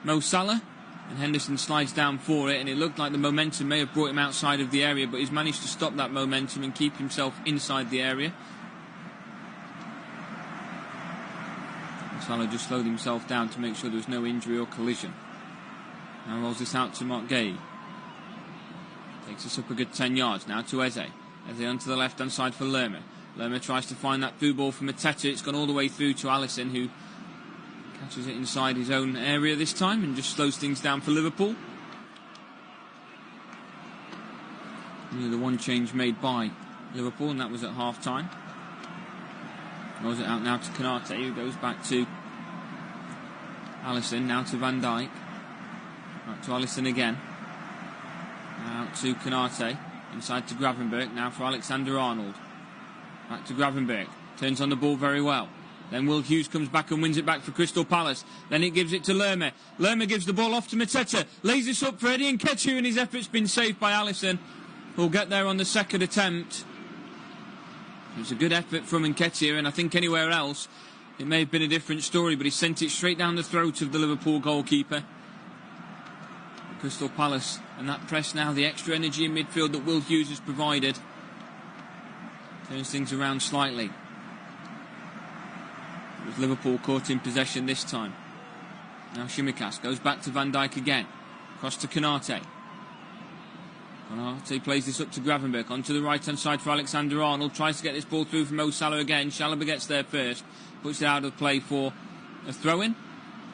Mo Salah, and Henderson slides down for it, and it looked like the momentum may have brought him outside of the area, but he's managed to stop that momentum and keep himself inside the area. Salah just slowed himself down to make sure there was no injury or collision. Now rolls this out to Mark Gay. Takes us up a good 10 yards. Now to Eze. Eze onto the left hand side for Lerma. Lerma tries to find that through ball from Mateta. It's gone all the way through to Alisson, who catches it inside his own area this time and just slows things down for Liverpool. Only the one change made by Liverpool, and that was at half time. Rolls it out now to Konate, who goes back to Alisson, now to Van Dijk. Back to Alisson again. Now out to Konate. Inside to Gravenberch, now for Alexander-Arnold. Back to Gravenberch. Turns on the ball very well. Then Will Hughes comes back and wins it back for Crystal Palace. Then it gives it to Lerma. Lerma gives the ball off to Mateta. Lays this up for Eddie Nketiah, and his effort's been saved by Alisson, who'll get there on the second attempt. It was a good effort from Nketiah, and I think anywhere else it may have been a different story, but he sent it straight down the throat of the Liverpool goalkeeper. Crystal Palace, and that press now, the extra energy in midfield that Will Hughes has provided, turns things around slightly. It was Liverpool caught in possession this time. Now Tsimikas goes back to Van Dijk again. Across to Konate. Konate plays this up to Gravenberch, onto the right hand side for Alexander-Arnold. Tries to get this ball through from Mo Salah again. Chalobah gets there first. Puts it out of play for a throw-in.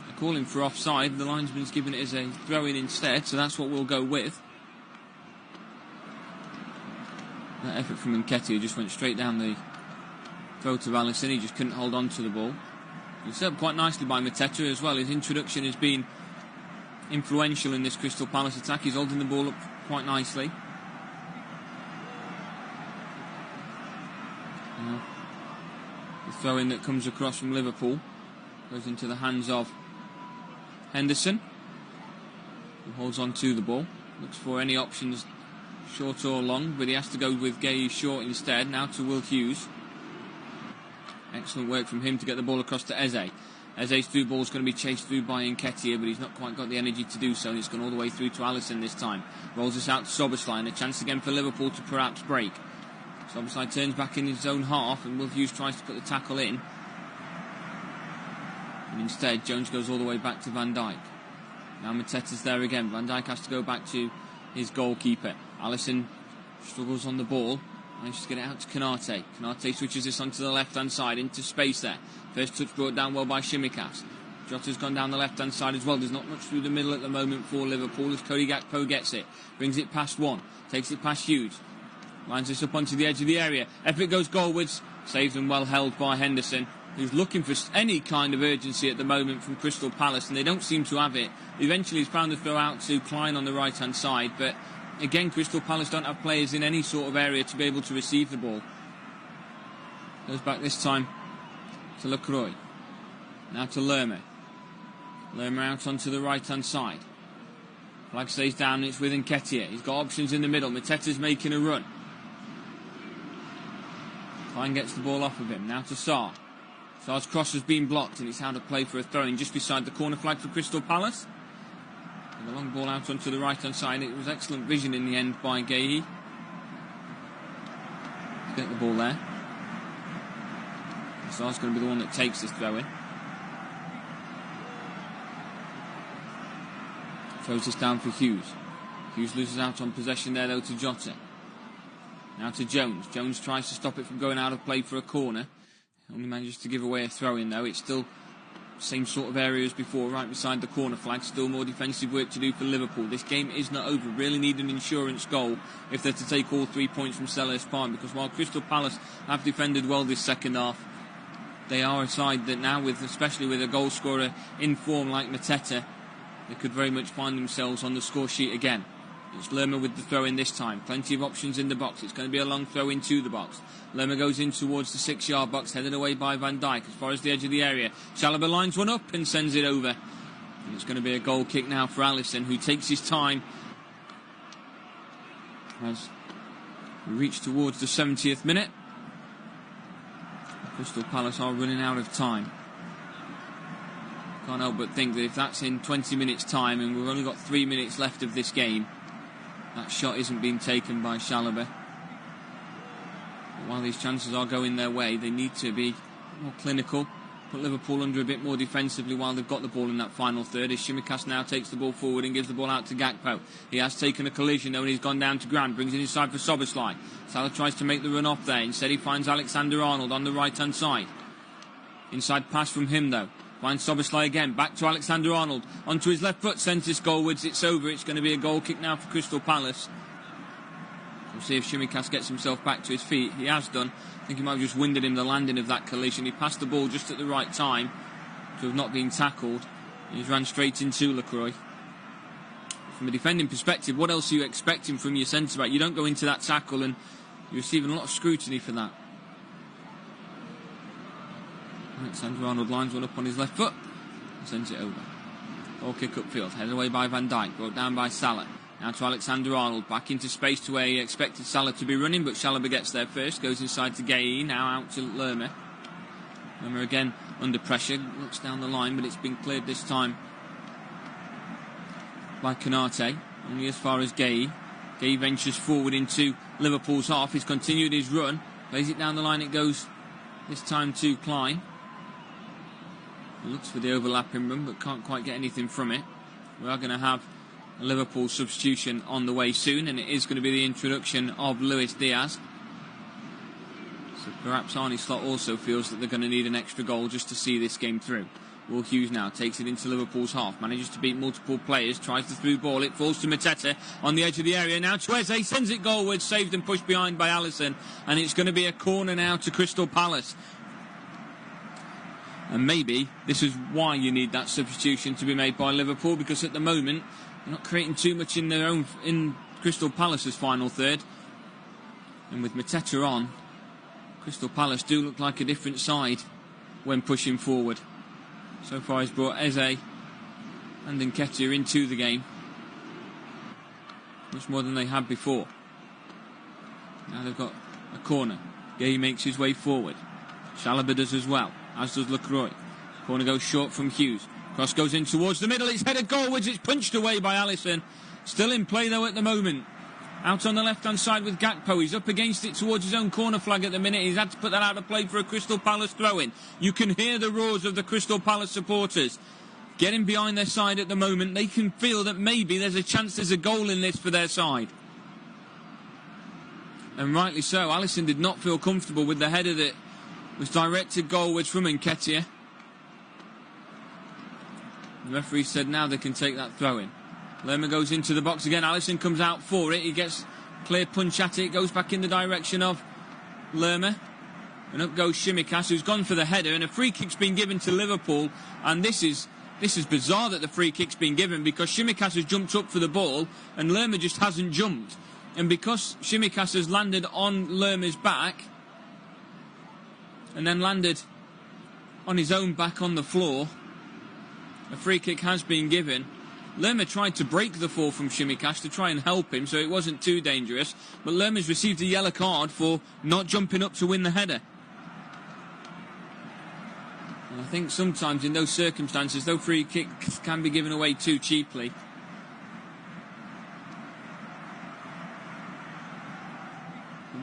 They're calling for offside. The linesman's given it as a throw-in instead, so that's what we'll go with. That effort from Nketiah just went straight down the throat of Alisson. He just couldn't hold on to the ball. He was set up quite nicely by Mateta as well. His introduction has been influential in this Crystal Palace attack. He's holding the ball up quite nicely. The throw-in that comes across from Liverpool goes into the hands of Henderson, who holds on to the ball. Looks for any options, short or long, but he has to go with Gay short instead. Now to Will Hughes. Excellent work from him to get the ball across to Eze. Eze's through ball is going to be chased through by Nketiah, but he's not quite got the energy to do so, and it's gone all the way through to Alisson this time. Rolls this out to Szoboszlai, and a chance again for Liverpool to perhaps break. Szoboszlai turns back in his own half, and Will Hughes tries to put the tackle in. And instead, Jones goes all the way back to Van Dijk. Now Mateta's there again. Van Dijk has to go back to his goalkeeper. Alisson struggles on the ball. Manages to get it out to Konate. Konate switches this onto the left-hand side, into space there. First touch brought down well by Tsimikas. Jota's gone down the left-hand side as well. There's not much through the middle at the moment for Liverpool as Cody Gakpo gets it. Brings it past one. Takes it past Hughes. Lines this up onto the edge of the area. Effort goes goalwards. Saved and well held by Henderson, who's looking for any kind of urgency at the moment from Crystal Palace, and they don't seem to have it. Eventually he's found the throw out to Klein on the right-hand side, but again, Crystal Palace don't have players in any sort of area to be able to receive the ball. Goes back this time to Lacroix. Now to Lerma. Lerma out onto the right-hand side. Flag stays down, and it's with Nketiah. He's got options in the middle. Mateta's making a run. Klein gets the ball off of him. Now to Sarr. Sarr's cross has been blocked, and it's out of play for a throw-in just beside the corner flag for Crystal Palace. And the long ball out onto the right-hand side. It was excellent vision in the end by Guéhi. Get the ball there. Sarr's going to be the one that takes this throw-in. Throws this down for Hughes. Hughes loses out on possession there though to Jota. Now to Jones. Jones tries to stop it from going out of play for a corner. Only manages to give away a throw-in though. It's still same sort of area as before, right beside the corner flag. Still more defensive work to do for Liverpool. This game is not over. Really need an insurance goal if they're to take all 3 points from Selhurst Park, because while Crystal Palace have defended well this second half, they are a side that now, especially with a goal scorer in form like Mateta, they could very much find themselves on the score sheet again. It's Lerma with the throw-in this time. Plenty of options in the box. It's going to be a long throw into the box. Lerma goes in towards the 6-yard box, headed away by Van Dijk as far as the edge of the area. Chalobah lines one up and sends it over. And it's going to be a goal kick now for Alisson, who takes his time as we reach towards the 70th minute. Crystal Palace are running out of time. Can't help but think that if that's in 20 minutes' time and we've only got 3 minutes left of this game, that shot isn't being taken by Chalobah. But while these chances are going their way, they need to be more clinical, put Liverpool under a bit more defensively while they've got the ball in that final third. As Tsimikas now takes the ball forward and gives the ball out to Gakpo. He has taken a collision though and he's gone down to Grant, brings it inside for Szoboszlai. Salah tries to make the run off there. Instead he finds Alexander-Arnold on the right hand side. Inside pass from him though. Finds Szoboszlai again, back to Alexander-Arnold, onto his left foot, sends this goalwards, it's over, it's going to be a goal kick now for Crystal Palace. We'll see if Tsimikas gets himself back to his feet. He has done. I think he might have just winded him the landing of that collision. He passed the ball just at the right time to have not been tackled. He's ran straight into Lacroix. From a defending perspective, what else are you expecting from your centre-back? You don't go into that tackle and you're receiving a lot of scrutiny for that. Alexander-Arnold lines one up on his left foot and sends it over. Ball kick upfield, headed away by Van Dijk, brought down by Salah. Now to Alexander-Arnold, back into space to where he expected Salah to be running, but Chalobah gets there first, goes inside to Gueye, now out to Lerma. Lerma again under pressure, looks down the line, but it's been cleared this time by Konate, only as far as Gueye. Gueye ventures forward into Liverpool's half, he's continued his run, plays it down the line, it goes this time to Klein. Looks for the overlapping run, but can't quite get anything from it. We are going to have a Liverpool substitution on the way soon, and it is going to be the introduction of Luis Diaz. So perhaps Arne Slot also feels that they're going to need an extra goal just to see this game through. Will Hughes now takes it into Liverpool's half, manages to beat multiple players, tries the through ball, it falls to Mateta on the edge of the area. Now to Eze, sends it goalwards, saved and pushed behind by Alisson, and it's going to be a corner now to Crystal Palace. And maybe this is why you need that substitution to be made by Liverpool, because at the moment they're not creating too much in Crystal Palace's final third. And with Mateta on, Crystal Palace do look like a different side when pushing forward. So far he's brought Eze and Nketiah into the game, much more than they had before. Now they've got a corner. Gueye makes his way forward. Chalobah does as well, as does Lacroix. Corner goes short from Hughes. Cross goes in towards the middle. It's headed goalwards. It's punched away by Alisson. Still in play though at the moment. Out on the left-hand side with Gakpo. He's up against it towards his own corner flag at the minute. He's had to put that out of play for a Crystal Palace throw-in. You can hear the roars of the Crystal Palace supporters getting behind their side at the moment. They can feel that maybe there's a chance there's a goal in this for their side. And rightly so. Alisson did not feel comfortable with the header that was directed goalwards from Nketiah. The referee said now they can take that throw-in. Lerma goes into the box again. Alisson comes out for it. He gets clear punch at it. Goes back in the direction of Lerma. And up goes Tsimikas, who's gone for the header. And a free kick's been given to Liverpool. And this is bizarre that the free kick's been given, because Tsimikas has jumped up for the ball and Lerma just hasn't jumped. And because Tsimikas has landed on Lerma's back and then landed on his own back on the floor, a free kick has been given. Lerma tried to break the fall from Tsimikas to try and help him, so it wasn't too dangerous. But Lerma's received a yellow card for not jumping up to win the header. And I think sometimes in those circumstances, those free kicks can be given away too cheaply.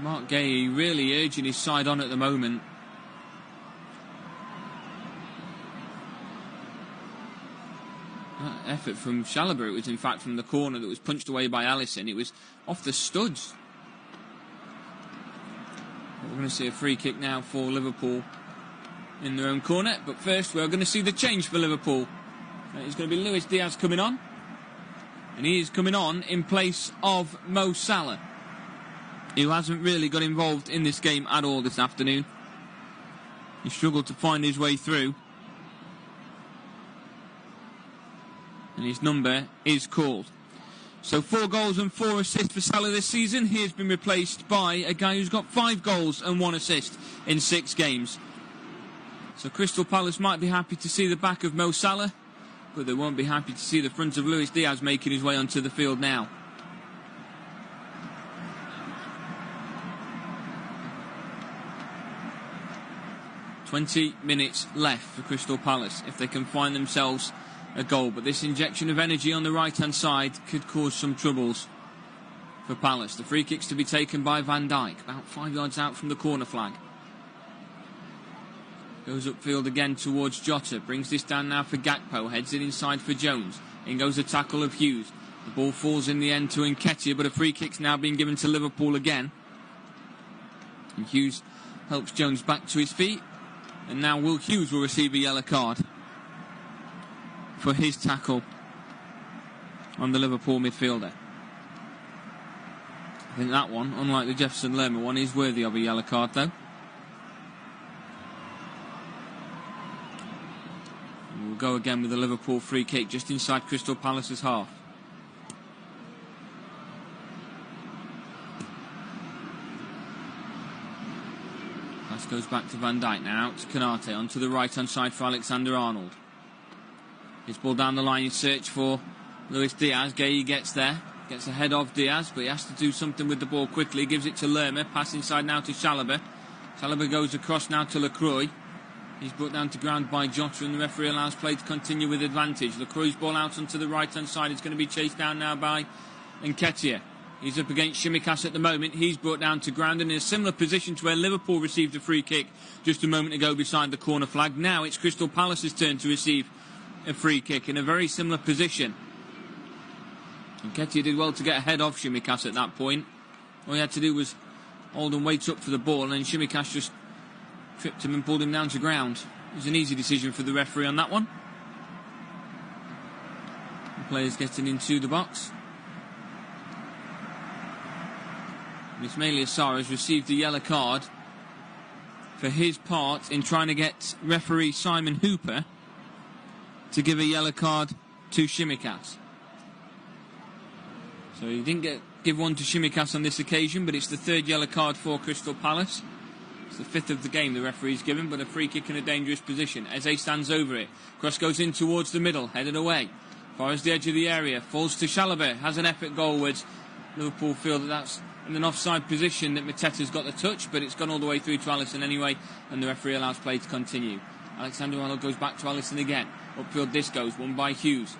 Mark Gueye really urging his side on at the moment. That effort from Chalobah, it was in fact from the corner that was punched away by Alisson. It was off the studs. But we're going to see a free kick now for Liverpool in their own corner. But first we're going to see the change for Liverpool. It's going to be Luis Diaz coming on. And he is coming on in place of Mo Salah, who hasn't really got involved in this game at all this afternoon. He struggled to find his way through. And his number is called. So 4 goals and 4 assists for Salah this season. He has been replaced by a guy who's got 5 goals and 1 assist in 6 games. So Crystal Palace might be happy to see the back of Mo Salah, but they won't be happy to see the front of Luis Diaz making his way onto the field now. 20 minutes left for Crystal Palace if they can find themselves a goal. But this injection of energy on the right-hand side could cause some troubles for Palace. The free kick's to be taken by Van Dijk, about 5 yards out from the corner flag. Goes upfield again towards Jota. Brings this down now for Gakpo. Heads it inside for Jones. In goes the tackle of Hughes. The ball falls in the end to Nketiah, but a free kick's now being given to Liverpool again. And Hughes helps Jones back to his feet. And now Will Hughes will receive a yellow card for his tackle on the Liverpool midfielder. I think that one, unlike the Jefferson Lerma one, is worthy of a yellow card though. And we'll go again with the Liverpool free kick just inside Crystal Palace's half. Pass goes back to Van Dijk, now out to Konate, onto the right hand side for Alexander-Arnold. His ball down the line in search for Luis Diaz. Gueye gets there. Gets ahead of Diaz, but he has to do something with the ball quickly. Gives it to Lerma. Pass inside now to Chalobah. Chalobah goes across now to Lacroix. He's brought down to ground by Jota, and the referee allows play to continue with advantage. Lacroix's ball out onto the right-hand side. It's going to be chased down now by Nketiah. He's up against Tsimikas at the moment. He's brought down to ground and in a similar position to where Liverpool received a free kick just a moment ago beside the corner flag. Now it's Crystal Palace's turn to receive a free kick in a very similar position. Nketiah did well to get ahead of Tsimikas at that point. All he had to do was hold and wait up for the ball, and then Tsimikas just tripped him and pulled him down to ground. It was an easy decision for the referee on that one. The players getting into the box. Ismaila Sarr has received a yellow card for his part in trying to get referee Simon Hooper to give a yellow card to Tsimikas. So he didn't give one to Tsimikas on this occasion, but it's the third yellow card for Crystal Palace. It's the fifth of the game the referee's given, but a free kick in a dangerous position. Eze stands over it. Cross goes in towards the middle, headed away. Far as the edge of the area, falls to Chalobah, has an effort goalwards. Liverpool feel that that's in an offside position, that Mateta's got the touch, but it's gone all the way through to Alisson anyway, and the referee allows play to continue. Alexander-Arnold goes back to Alisson again. Upfield this goes, won by Hughes.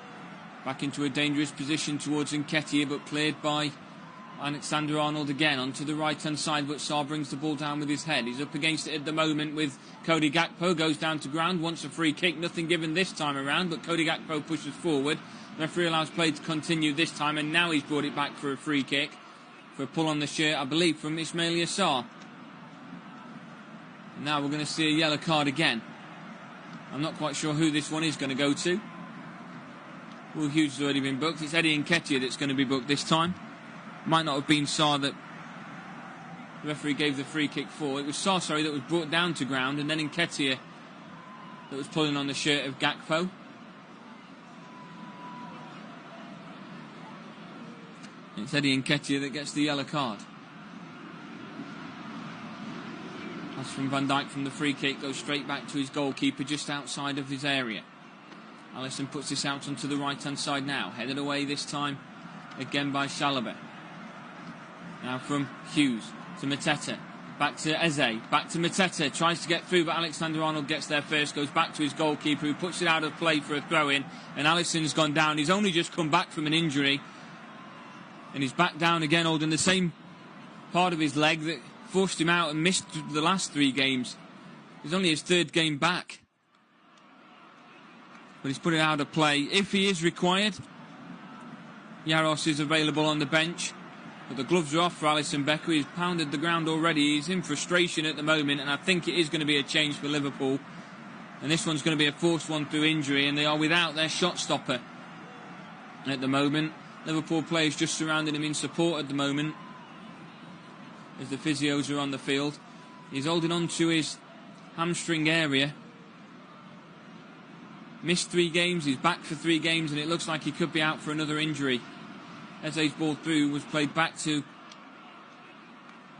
Back into a dangerous position towards Nketiah, but cleared by Alexander-Arnold again onto the right-hand side, but Sarr brings the ball down with his head. He's up against it at the moment with Cody Gakpo, goes down to ground, wants a free kick, nothing given this time around, but Cody Gakpo pushes forward. The referee allows play to continue this time, and now he's brought it back for a free kick, for a pull on the shirt, I believe, from Ismaila Sarr. Now we're going to see a yellow card again. I'm not quite sure who this one is going to go to. Will Hughes has already been booked. It's Eddie Nketiah that's going to be booked this time. Might not have been Sarr that the referee gave the free kick for. It was Sarr, that was brought down to ground, and then Nketiah that was pulling on the shirt of Gakpo. It's Eddie Nketiah that gets the yellow card. Pass from Van Dijk from the free kick goes straight back to his goalkeeper just outside of his area. Alisson puts this out onto the right-hand side now. Headed away this time again by Chalobah. Now from Hughes to Mateta. Back to Eze. Back to Mateta. Tries to get through, but Alexander-Arnold gets there first. Goes back to his goalkeeper, who puts it out of play for a throw-in. And Alisson's gone down. He's only just come back from an injury. And he's back down again, holding the same part of his leg that forced him out and missed the last 3 games. It's only his 3rd game back. But he's put it out of play. If he is required, Jaros is available on the bench. But the gloves are off for Alisson Becker. He's pounded the ground already. He's in frustration at the moment, and I think it is going to be a change for Liverpool. And this one's going to be a forced one through injury, and they are without their shot stopper at the moment. Liverpool players just surrounding him in support at the moment as the physios are on the field. He's holding on to his hamstring area. Missed 3 games, he's back for 3 games, and it looks like he could be out for another injury. Eze's ball through was played back to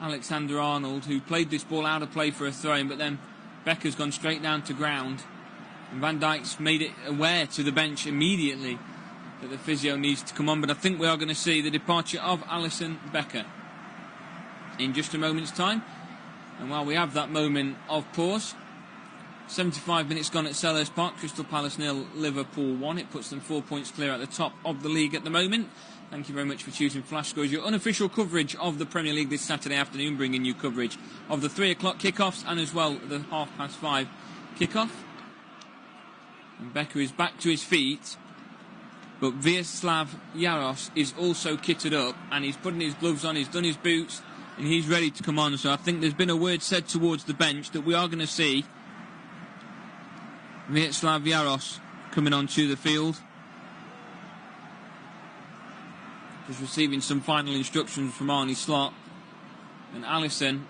Alexander-Arnold, who played this ball out of play for a throw-in, but then Becker's gone straight down to ground. And Van Dijk's made it aware to the bench immediately that the physio needs to come on, but I think we are going to see the departure of Alisson Becker in just a moment's time. And while we have that moment of pause, 75 minutes gone at Selhurst Park. Crystal Palace 0, Liverpool 1. It puts them 4 points clear at the top of the league at the moment. Thank you very much for choosing Flash Scores, your unofficial coverage of the Premier League this Saturday afternoon, bringing you coverage of the 3 o'clock kickoffs and as well the 5:30 kickoff. And Becker is back to his feet, but Vyacheslav Jaros is also kitted up and he's putting his gloves on, he's done his boots and he's ready to come on. So I think there's been a word said towards the bench that we are going to see Vyacheslav Jaros coming onto the field. Just receiving some final instructions from Arne Slot, and Alisson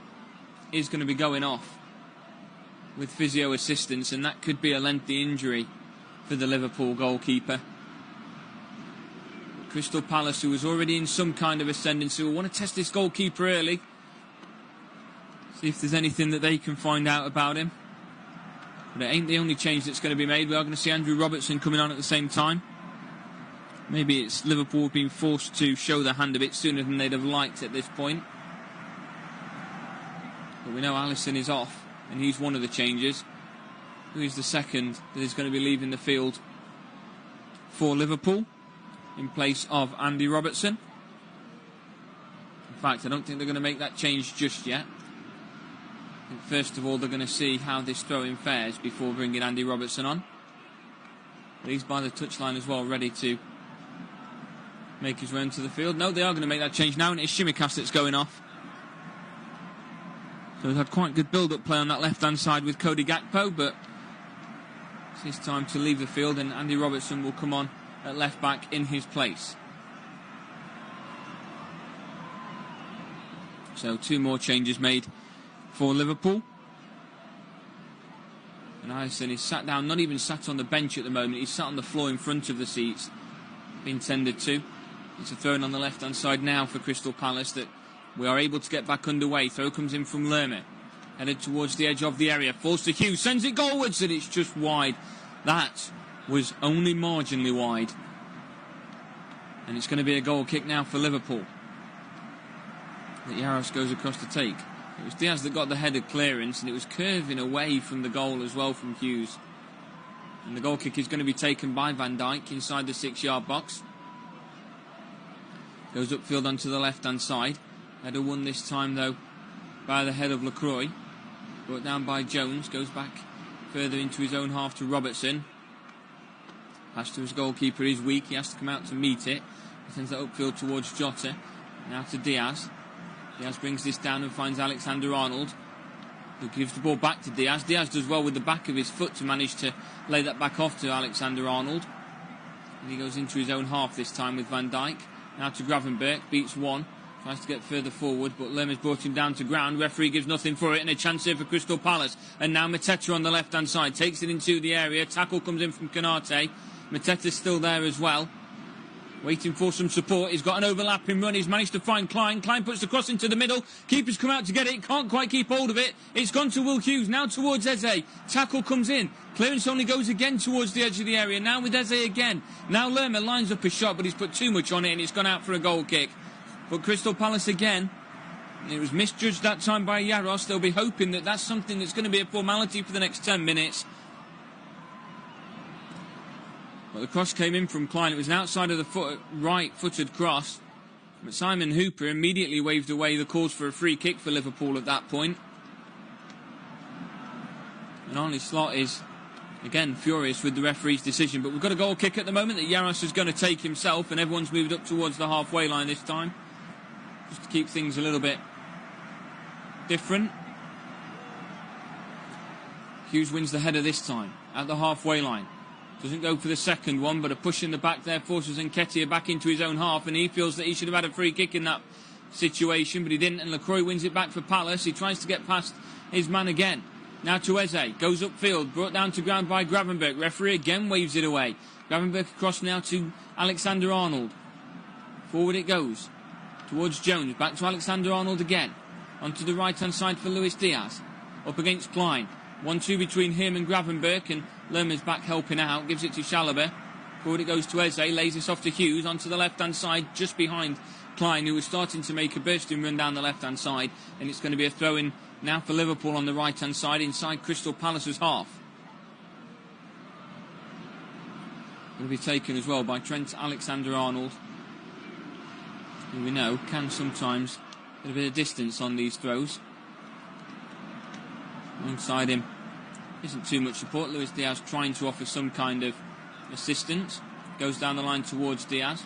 is going to be going off with physio assistance, and that could be a lengthy injury for the Liverpool goalkeeper. Crystal Palace, who was already in some kind of ascendancy, will want to test this goalkeeper early, see if there's anything that they can find out about him. But it ain't the only change that's going to be made. We are going to see Andrew Robertson coming on at the same time. Maybe it's Liverpool being forced to show their hand a bit sooner than they'd have liked at this point. But we know Alisson is off, and he's one of the changes. Who is the second that is going to be leaving the field for Liverpool in place of Andy Robertson? In fact, I don't think they're going to make that change just yet. I think first of all they're going to see how this throw-in fares before bringing Andy Robertson on. But he's by the touchline as well, ready to make his way into the field. No, they are going to make that change now, and it's Shimikas that's going off. So we've had quite good build-up play on that left-hand side with Cody Gakpo, but it's his time to leave the field, and Andy Robertson will come on at left-back in his place. So 2 more changes made for Liverpool. And Alisson is sat down, not even sat on the bench at the moment, he's sat on the floor in front of the seats, being tended to. It's a throw in on the left-hand side now for Crystal Palace that we are able to get back underway. Throw comes in from Lerma, headed towards the edge of the area, falls to Hughes, sends it goalwards, and it's just wide. That was only marginally wide. And it's going to be a goal kick now for Liverpool that Jaros goes across to take. It was Diaz that got the headed clearance, and it was curving away from the goal as well from Hughes. And the goal kick is going to be taken by Van Dijk inside the 6-yard box. Goes upfield onto the left-hand side. Header won this time, though, by the head of Lacroix. Brought down by Jones. Goes back further into his own half to Robertson. Pass to his goalkeeper is weak. He has to come out to meet it. He sends that upfield towards Jota. Now to Diaz. Diaz brings this down and finds Alexander-Arnold, who gives the ball back to Diaz. Diaz does well with the back of his foot to manage to lay that back off to Alexander-Arnold. And he goes into his own half this time with Van Dijk. Now to Gravenberch, beats one, tries to get further forward, but Lerma's brought him down to ground. Referee gives nothing for it, and a chance here for Crystal Palace. And now Mateta on the left-hand side, takes it into the area. Tackle comes in from Konate. Mateta's still there as well, waiting for some support. He's got an overlapping run. He's managed to find Klein. Klein puts the cross into the middle. Keeper's come out to get it. Can't quite keep hold of it. It's gone to Will Hughes. Now towards Eze. Tackle comes in. Clearance only goes again towards the edge of the area. Now with Eze again. Now Lerma lines up a shot, but he's put too much on it and it's gone out for a goal kick. But Crystal Palace again. It was misjudged that time by Jaros. They'll be hoping that that's something that's going to be a formality for the next 10 minutes. Well, the cross came in from Klein. It was an outside of the right-footed cross. But Simon Hooper immediately waved away the calls for a free kick for Liverpool at that point. And Arne Slot is, again, furious with the referee's decision. But we've got a goal kick at the moment that Jaros is going to take himself. And everyone's moved up towards the halfway line this time, just to keep things a little bit different. Hughes wins the header this time at the halfway line. Doesn't go for the second one, but a push in the back there forces Nketiah back into his own half, and he feels that he should have had a free kick in that situation, but he didn't, and Lacroix wins it back for Palace. He tries to get past his man again. Now to Eze, goes upfield, brought down to ground by Gravenberch. Referee again waves it away. Gravenberch across now to Alexander-Arnold. Forward it goes, towards Jones, back to Alexander-Arnold again. Onto the right-hand side for Luis Diaz. Up against Klein. 1-2 between him and Gravenberch, and Lerma's back helping out, gives it to Chalobah. Forward it goes to Eze, lays this off to Hughes, onto the left-hand side, just behind Klein, who was starting to make a bursting run down the left-hand side, and it's going to be a throw-in now for Liverpool on the right-hand side, inside Crystal Palace's half. Will be taken as well by Trent Alexander-Arnold, who we know can sometimes get a bit of distance on these throws. Alongside him isn't too much support. Luis Diaz trying to offer some kind of assistance. Goes down the line towards Diaz.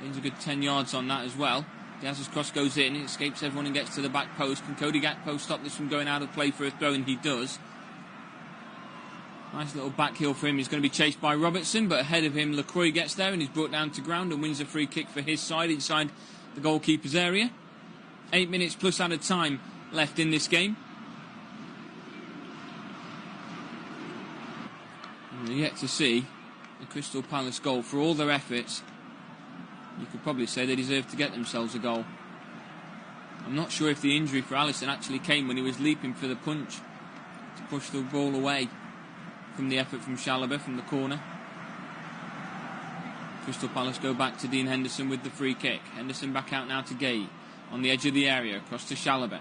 Gains a good 10 yards on that as well. Diaz's cross goes in, it escapes everyone and gets to the back post. Can Cody Gakpo stop this from going out of play for a throw? And he does. Nice little back heel for him. He's going to be chased by Robertson, but ahead of him Lacroix gets there and he's brought down to ground and wins a free kick for his side inside the goalkeeper's area. 8 minutes plus out of time left in this game. And we're yet to see the Crystal Palace goal. For all their efforts, you could probably say they deserve to get themselves a goal. I'm not sure if the injury for Alisson actually came when he was leaping for the punch to push the ball away from the effort from Chalobah from the corner. Crystal Palace go back to Dean Henderson with the free kick. Henderson back out now to Gay on the edge of the area, across to Chalobah.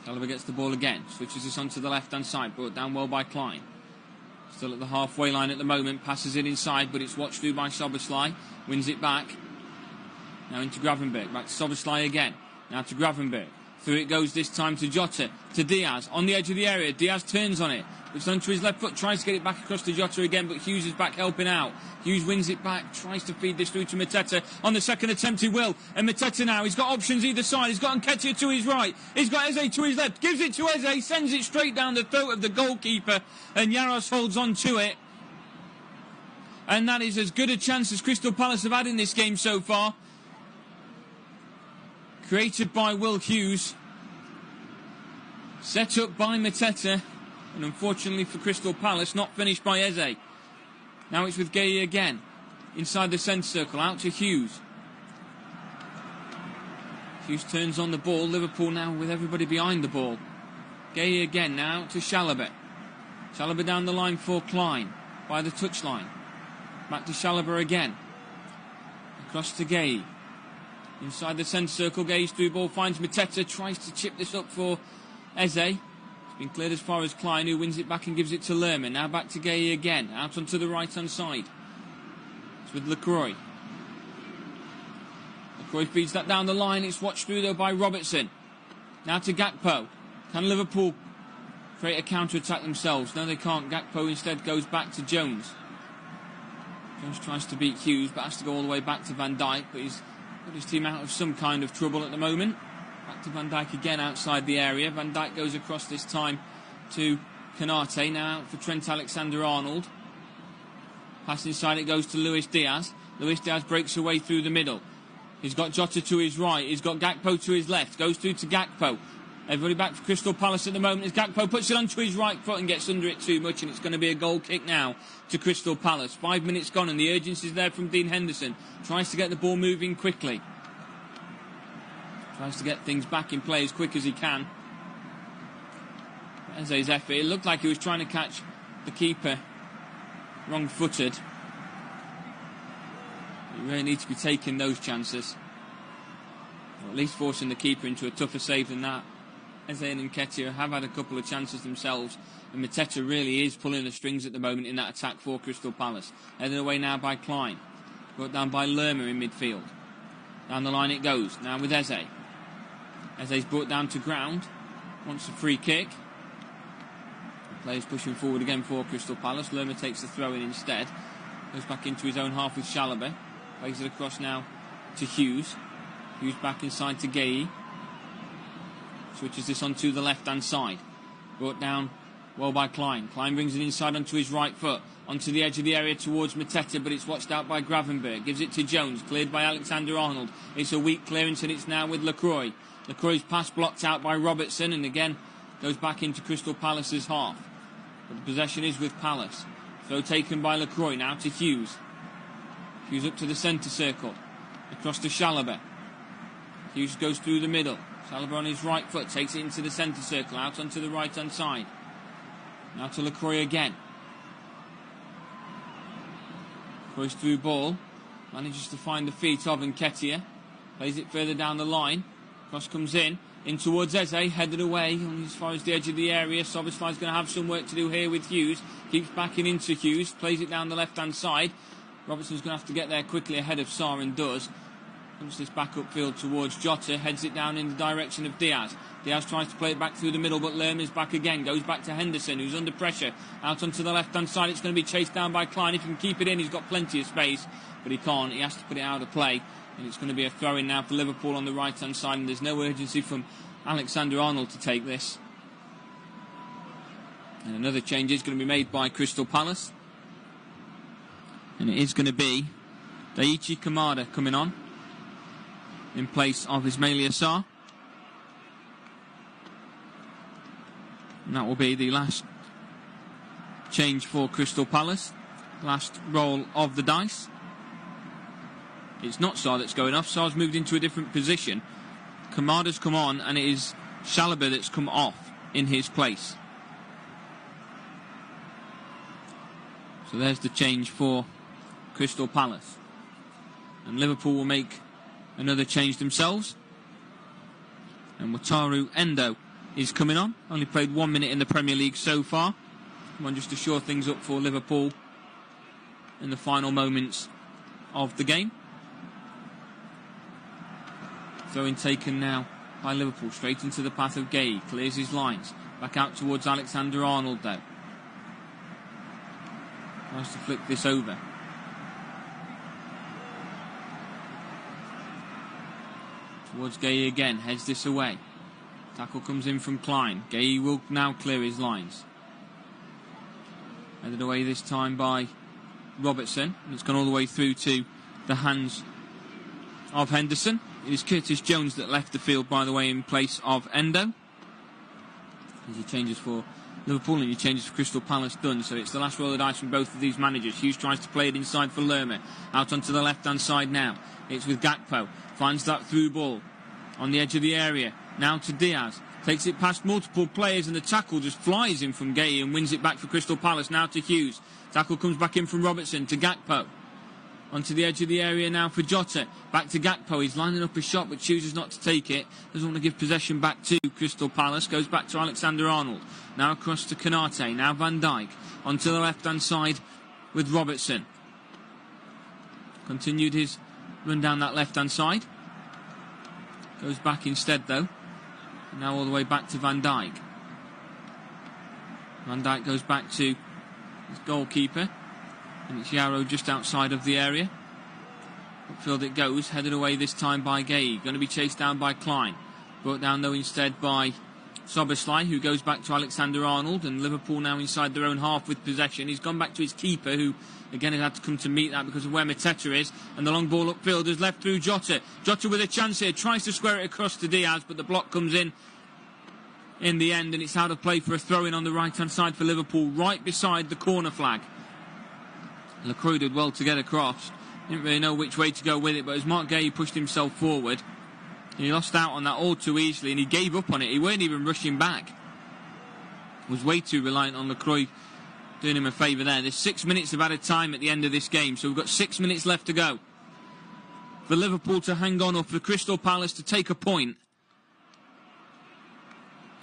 Chalobah gets the ball again, switches this onto the left-hand side, brought down well by Klein. Still at the halfway line at the moment, passes it inside, but it's watched through by Szoboszlai, wins it back. Now into Gravenberg, back to Szoboszlai again, now to Gravenberg. Through it goes this time to Jota, to Diaz, on the edge of the area. Diaz turns on it, it's onto his left foot, tries to get it back across to Jota again, but Hughes is back helping out. Hughes wins it back, tries to feed this through to Mateta. On the second attempt he will, and Mateta now, he's got options either side. He's got Nketiah to his right, he's got Eze to his left, gives it to Eze, sends it straight down the throat of the goalkeeper, and Jaros holds on to it. And that is as good a chance as Crystal Palace have had in this game so far. Created by Will Hughes, set up by Mateta, and unfortunately for Crystal Palace, not finished by Eze. Now it's with Gay again, inside the centre circle, out to Hughes. Hughes turns on the ball, Liverpool now with everybody behind the ball. Gay again, now to Chalobah. Chalobah down the line for Klein, by the touchline. Back to Chalobah again. Across to Gay. Inside the centre circle, Gay's through ball, finds Mateta, tries to chip this up for Eze. It's been cleared as far as Klein, who wins it back and gives it to Lerman. Now back to Gay again, out onto the right-hand side. It's with Lacroix. Lacroix feeds that down the line. It's watched through, though, by Robertson. Now to Gakpo. Can Liverpool create a counter-attack themselves? No, they can't. Gakpo instead goes back to Jones. Jones tries to beat Hughes, but has to go all the way back to Van Dijk. But he's got his team out of some kind of trouble at the moment. Back to Van Dijk again outside the area. Van Dijk goes across this time to Konate. Now out for Trent Alexander-Arnold. Pass inside, it goes to Luis Diaz. Luis Diaz breaks away through the middle. He's got Jota to his right. He's got Gakpo to his left. Goes through to Gakpo. Everybody back for Crystal Palace at the moment as Gakpo puts it onto his right foot and gets under it too much, and it's going to be a goal kick now to Crystal Palace. 5 minutes gone and the urgency is there from Dean Henderson. Tries to get the ball moving quickly. Tries to get things back in play as quick as he can. Eze's effort, it looked like he was trying to catch the keeper wrong-footed. You really need to be taking those chances, or at least forcing the keeper into a tougher save than that. Eze and Nketiah have had a couple of chances themselves, and Mateta really is pulling the strings at the moment in that attack for Crystal Palace. Headed away now by Klein, brought down by Lerma in midfield. Down the line it goes, now with Eze. Eze's brought down to ground, wants a free kick. The players pushing forward again for Crystal Palace. Lerma takes the throw in instead, goes back into his own half with Chalobah. Plays it across now to Hughes. Hughes back inside to Gay. Switches this onto the left-hand side. Brought down well by Klein. Klein brings it inside onto his right foot. Onto the edge of the area towards Mateta, but it's watched out by Gravenberg. Gives it to Jones. Cleared by Alexander-Arnold. It's a weak clearance and it's now with Lacroix. Lacroix's pass blocked out by Robertson and again goes back into Crystal Palace's half. But the possession is with Palace. Throw taken by Lacroix. Now to Hughes. Hughes up to the centre circle. Across to Chalobah. Hughes goes through the middle. Chalobah on his right foot takes it into the centre circle, out onto the right hand side. Now to Lacroix again. Lacroix through ball. Manages to find the feet of Nketiah. Plays it further down the line. Cross comes in. In towards Eze, headed away as far as the edge of the area. Soberslai's going to have some work to do here with Hughes. Keeps backing into Hughes, plays it down the left-hand side. Robertson's going to have to get there quickly ahead of Sarr and does. Comes this back upfield towards Jota, heads it down in the direction of Diaz. Diaz tries to play it back through the middle, but Lerman's back again. Goes back to Henderson, who's under pressure. Out onto the left-hand side, it's going to be chased down by Klein. If he can keep it in, he's got plenty of space, but he can't. He has to put it out of play. And it's going to be a throw-in now for Liverpool on the right-hand side, and there's no urgency from Alexander-Arnold to take this. And another change is going to be made by Crystal Palace. And it is going to be Daichi Kamada coming on in place of Ismaila Sarr. And that will be the last change for Crystal Palace. Last roll of the dice. It's not Sarr that's going off. Sarr's moved into a different position. Kamada's come on, and it is Chalobah that's come off in his place. So there's the change for Crystal Palace. And Liverpool will make another change themselves. And Wataru Endo is coming on. Only played 1 minute in the Premier League so far. Come on, just to shore things up for Liverpool in the final moments of the game. Throw-in taken now by Liverpool, straight into the path of Gay. Clears his lines. Back out towards Alexander-Arnold though. Tries to flick this over. Towards Gay again, heads this away. Tackle comes in from Klein. Gay will now clear his lines. Headed away this time by Robertson. And it's gone all the way through to the hands of Henderson. It is Curtis Jones that left the field, by the way, in place of Endo. As he changes for Liverpool and he changes for Crystal Palace done. So it's the last roll of the dice from both of these managers. Hughes tries to play it inside for Lerma. Out onto the left-hand side now. It's with Gakpo. Finds that through ball on the edge of the area. Now to Diaz. Takes it past multiple players and the tackle just flies in from Gay and wins it back for Crystal Palace. Now to Hughes. Tackle comes back in from Robertson to Gakpo. Onto the edge of the area now for Jota. Back to Gakpo. He's lining up a shot but chooses not to take it. Doesn't want to give possession back to Crystal Palace. Goes back to Alexander-Arnold. Now across to Konate. Now Van Dijk. Onto the left-hand side with Robertson. Continued his run down that left-hand side. Goes back instead though. And now all the way back to Van Dijk. Van Dijk goes back to his goalkeeper. And it's Yarrow just outside of the area. Upfield it goes, headed away this time by Gay. Going to be chased down by Klein. Brought down though instead by Soberslai, who goes back to Alexander-Arnold. And Liverpool now inside their own half with possession. He's gone back to his keeper, who again has had to come to meet that because of where Mateta is. And the long ball upfield is left through Jota. Jota with a chance here, tries to square it across to Diaz, but the block comes in the end, and it's out of play for a throw-in on the right-hand side for Liverpool, right beside the corner flag. Lacroix did well to get across. Didn't really know which way to go with it, but as Mark Gay pushed himself forward, he lost out on that all too easily, and he gave up on it. He weren't even rushing back. Was way too reliant on Lacroix doing him a favour there. There's 6 minutes of added time at the end of this game, so we've got 6 minutes left to go. For Liverpool to hang on, or for Crystal Palace to take a point.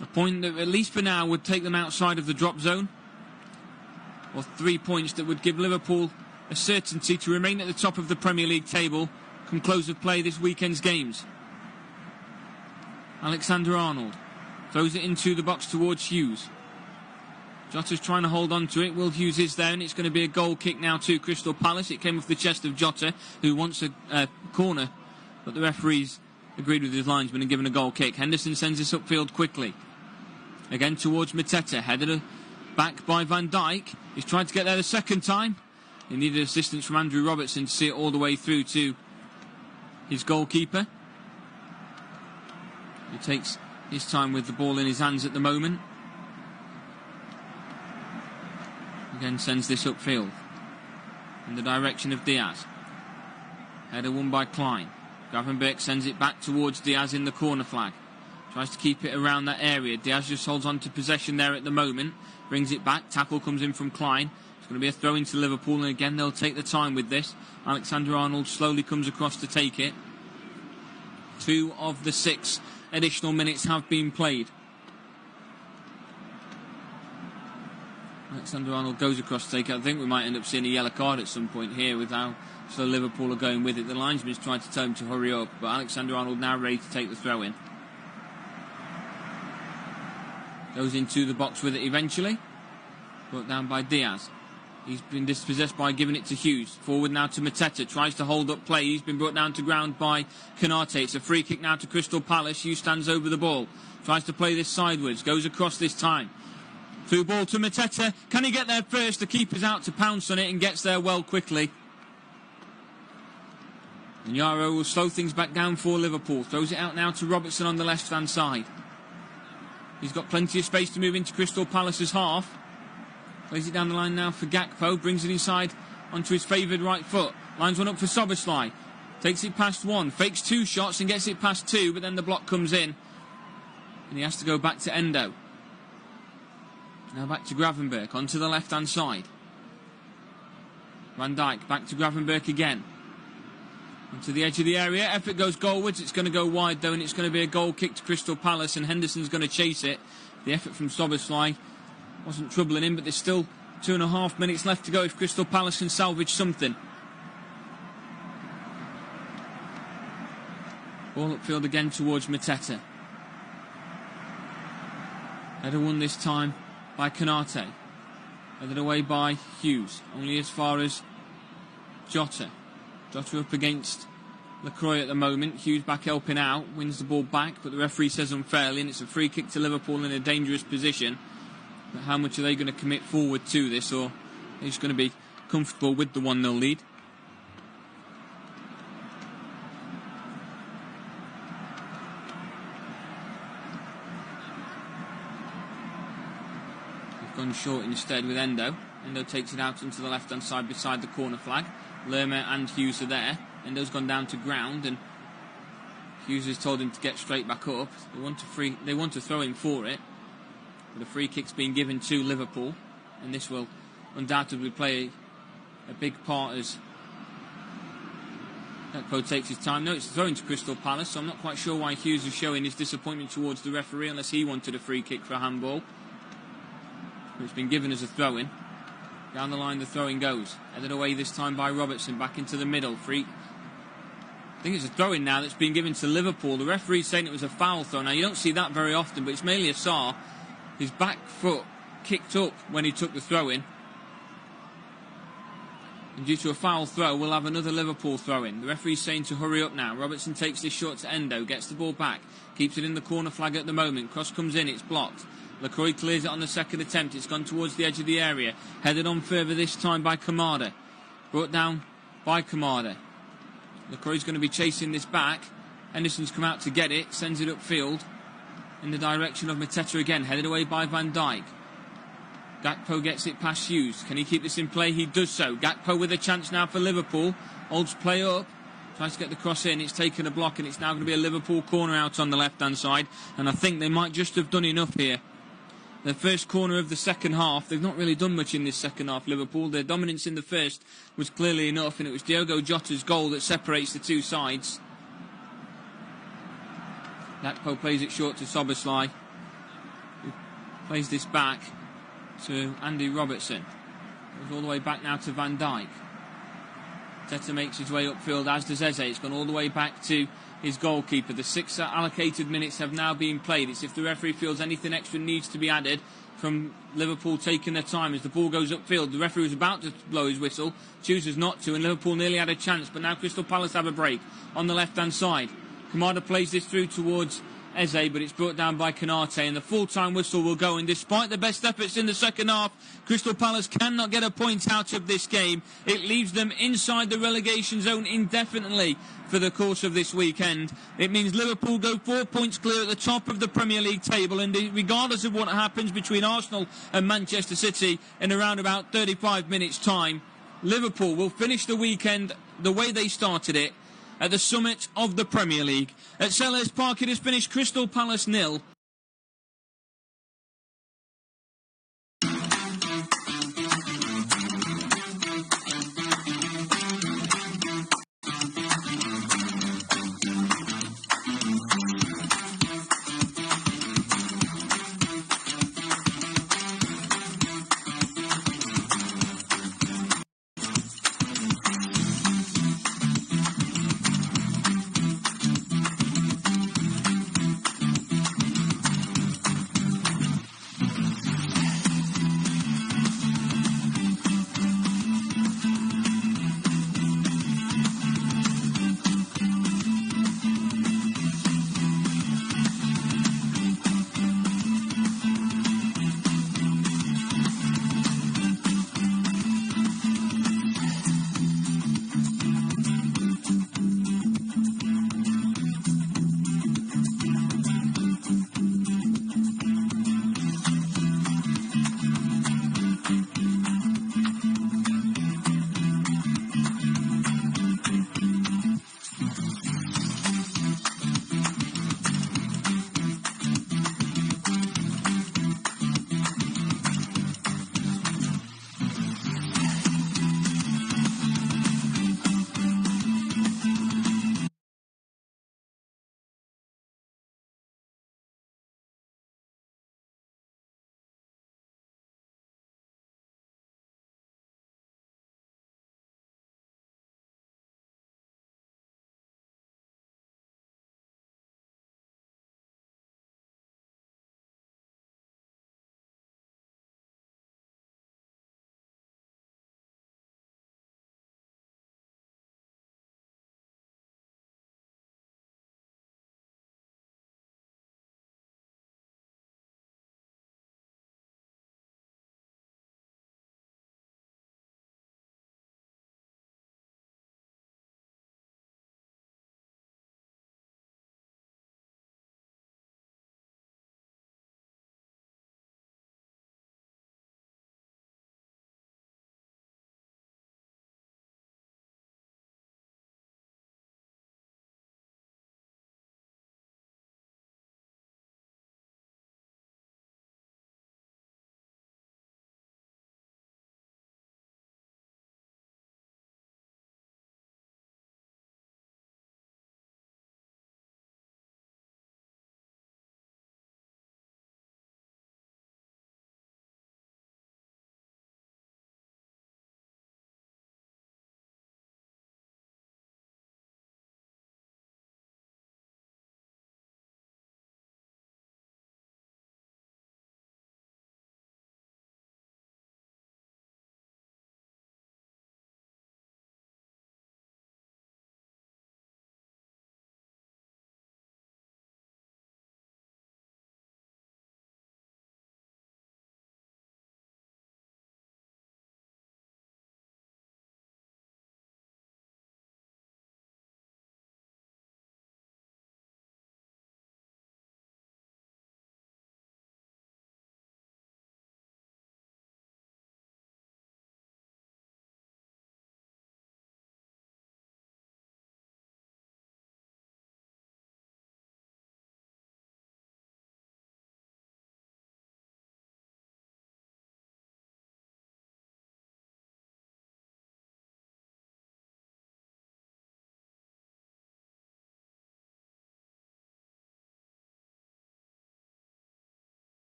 A point that, at least for now, would take them outside of the drop zone. Or 3 points that would give Liverpool a certainty to remain at the top of the Premier League table come close of play this weekend's games. Alexander-Arnold throws it into the box towards Hughes. Jota's trying to hold on to it. Will Hughes is there, and it's going to be a goal kick now to Crystal Palace. It came off the chest of Jota, who wants a corner, but the referees agreed with his linesman and given a goal kick. Henderson sends this upfield quickly. Again towards Mateta, headed back by Van Dijk. He's tried to get there the second time. He needed assistance from Andrew Robertson to see it all the way through to his goalkeeper. He takes his time with the ball in his hands at the moment. Again sends this upfield in the direction of Diaz. Header won by Klein. Gravenberch sends it back towards Diaz in the corner flag. Tries to keep it around that area. Diaz just holds on to possession there at the moment. Brings it back. Tackle comes in from Klein. It's going to be a throw into Liverpool, and again they'll take the time with this. Alexander-Arnold slowly comes across to take it. 2 of the 6 additional minutes have been played. Alexander-Arnold goes across to take it. I think we might end up seeing a yellow card at some point here with how slow Liverpool are going with it. The linesman's trying to tell him to hurry up, but Alexander-Arnold now ready to take the throw in. Goes into the box with it eventually. Brought down by Diaz. He's been dispossessed by giving it to Hughes. Forward now to Mateta. Tries to hold up play. He's been brought down to ground by Konate. It's a free kick now to Crystal Palace. Hughes stands over the ball. Tries to play this sideways. Goes across this time. Through ball to Mateta. Can he get there first? The keeper's out to pounce on it and gets there well quickly. And Yaro will slow things back down for Liverpool. Throws it out now to Robertson on the left-hand side. He's got plenty of space to move into Crystal Palace's half. Plays it down the line now for Gakpo. Brings it inside onto his favoured right foot. Lines one up for Szoboszlai. Takes it past one. Fakes two shots and gets it past two. But then the block comes in. And he has to go back to Endo. Now back to Gravenberch. Onto the left-hand side. Van Dijk back to Gravenberch again. Onto the edge of the area. Effort goes goalwards. It's going to go wide though, and it's going to be a goal kick to Crystal Palace, and Henderson's going to chase it. The effort from Szoboszlai wasn't troubling him, but there's still 2.5 minutes left to go if Crystal Palace can salvage something. Ball upfield again towards Mateta. Header won this time by Konate. Headed away by Hughes. Only as far as Jota. Jota up against Lacroix at the moment. Hughes back helping out. Wins the ball back, but the referee says unfairly, and it's a free kick to Liverpool in a dangerous position. But how much are they going to commit forward to this, or are they just going to be comfortable with the 1-0 lead? They've gone short instead with Endo. Endo takes it out onto the left-hand side beside the corner flag. Lerma and Hughes are there. Endo's gone down to ground, and Hughes has told him to get straight back up. They want to throw him for it, but a free kick's been given to Liverpool, and this will undoubtedly play a big part as Gakpo takes his time. No, it's thrown to Crystal Palace, so I'm not quite sure why Hughes is showing his disappointment towards the referee, unless he wanted a free kick for a handball. But it's been given as a throw-in. Down the line the throw-in goes. Headed away this time by Robertson. Back into the middle. Free. I think it's a throw-in now that's been given to Liverpool. The referee's saying it was a foul throw. Now you don't see that very often, but it's mainly Sarr. His back foot kicked up when he took the throw-in. And due to a foul throw, we'll have another Liverpool throw-in. The referee's saying to hurry up now. Robertson takes this shot to Endo. Gets the ball back. Keeps it in the corner flag at the moment. Cross comes in. It's blocked. Lacroix clears it on the second attempt. It's gone towards the edge of the area. Headed on further this time by Kamada. Brought down by Kamada. Lacroix's going to be chasing this back. Henderson's come out to get it. Sends it upfield in the direction of Mateta again. Headed away by Van Dijk. Gakpo gets it past Hughes. Can he keep this in play? He does so. Gakpo with a chance now for Liverpool. Holds play up. Tries to get the cross in. It's taken a block, and it's now going to be a Liverpool corner out on the left-hand side. And I think they might just have done enough here. The first corner of the second half, they've not really done much in this second half, Liverpool. Their dominance in the first was clearly enough, and it was Diogo Jota's goal that separates the two sides. Gakpo plays it short to Szoboszlai, who plays this back to Andy Robertson. Goes all the way back now to Van Dijk. Teta makes his way upfield, as does Eze. It's gone all the way back to his goalkeeper. The 6 allocated minutes have now been played. It's if the referee feels anything extra needs to be added from Liverpool taking their time as the ball goes upfield. The referee was about to blow his whistle, chooses not to, and Liverpool nearly had a chance, but now Crystal Palace have a break on the left-hand side. Kamada plays this through towards Eze, but it's brought down by Konate, and the full-time whistle will go, and despite the best efforts in the second half, Crystal Palace cannot get a point out of this game. It leaves them inside the relegation zone indefinitely for the course of this weekend. It means Liverpool go 4 points clear at the top of the Premier League table, and regardless of what happens between Arsenal and Manchester City in around about 35 minutes' time, Liverpool will finish the weekend the way they started it, at the summit of the Premier League. At Selhurst Park it has finished Crystal Palace 0,